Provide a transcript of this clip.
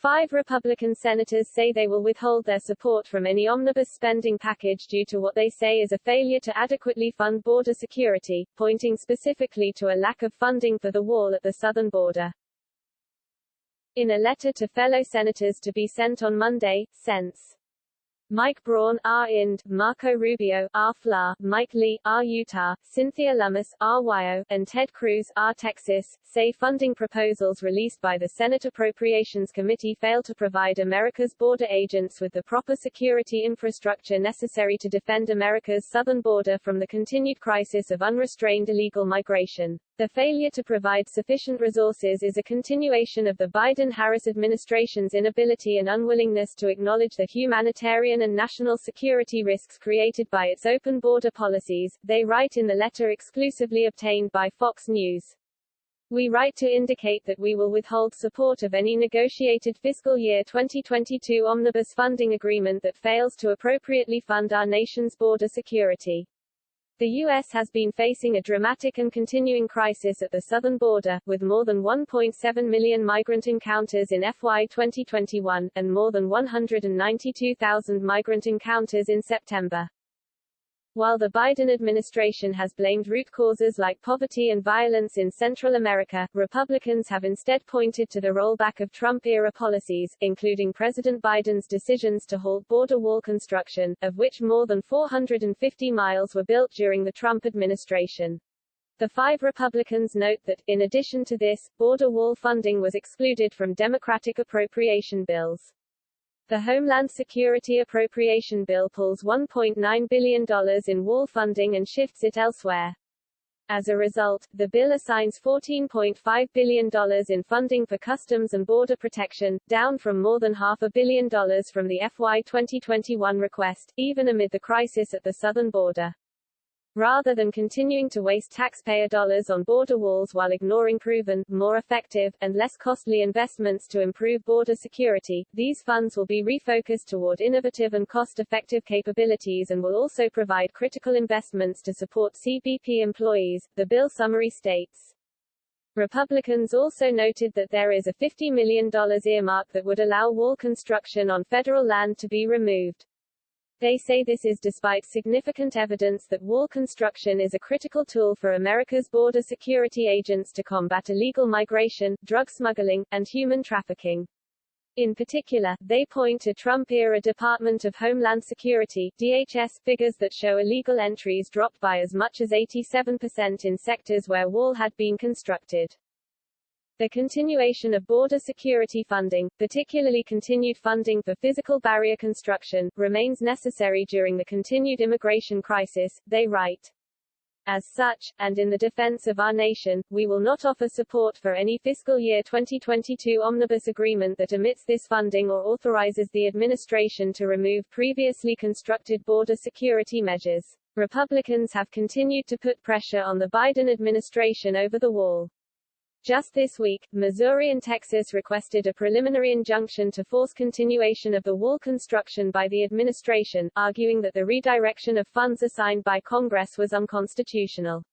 5 Republican senators say they will withhold their support from any omnibus spending package due to what they say is a failure to adequately fund border security, pointing specifically to a lack of funding for the wall at the southern border. In a letter to fellow senators to be sent on Monday, Sens. Mike Braun, R. Ind., Marco Rubio, R. FLA, Mike Lee, R. Utah, Cynthia Lummis, R. Ohio, and Ted Cruz, R. Texas, say funding proposals released by the Senate Appropriations Committee fail to provide America's border agents with the proper security infrastructure necessary to defend America's southern border from the continued crisis of unrestrained illegal migration. The failure to provide sufficient resources is a continuation of the Biden-Harris administration's inability and unwillingness to acknowledge the humanitarian and national security risks created by its open border policies, they write in the letter exclusively obtained by Fox News. We write to indicate that we will withhold support of any negotiated fiscal year 2022 omnibus funding agreement that fails to appropriately fund our nation's border security. The U.S. has been facing a dramatic and continuing crisis at the southern border, with more than 1.7 million migrant encounters in FY 2021, and more than 192,000 migrant encounters in September. While the Biden administration has blamed root causes like poverty and violence in Central America, Republicans have instead pointed to the rollback of Trump-era policies, including President Biden's decisions to halt border wall construction, of which more than 450 miles were built during the Trump administration. The 5 Republicans note that, in addition to this, border wall funding was excluded from Democratic appropriation bills. The Homeland Security Appropriation Bill pulls $1.9 billion in wall funding and shifts it elsewhere. As a result, the bill assigns $14.5 billion in funding for Customs and Border Protection, down from more than $500 million from the FY 2021 request, even amid the crisis at the southern border. Rather than continuing to waste taxpayer dollars on border walls while ignoring proven, more effective, and less costly investments to improve border security, these funds will be refocused toward innovative and cost-effective capabilities and will also provide critical investments to support CBP employees, the bill summary states. Republicans also noted that there is a $50 million earmark that would allow wall construction on federal land to be removed. They say this is despite significant evidence that wall construction is a critical tool for America's border security agents to combat illegal migration, drug smuggling, and human trafficking. In particular, they point to Trump-era Department of Homeland Security (DHS) figures that show illegal entries dropped by as much as 87% in sectors where wall had been constructed. The continuation of border security funding, particularly continued funding for physical barrier construction, remains necessary during the continued immigration crisis, they write. As such, and in the defense of our nation, we will not offer support for any fiscal year 2022 omnibus agreement that omits this funding or authorizes the administration to remove previously constructed border security measures. Republicans have continued to put pressure on the Biden administration over the wall. Just this week, Missouri and Texas requested a preliminary injunction to force continuation of the wall construction by the administration, arguing that the redirection of funds assigned by Congress was unconstitutional.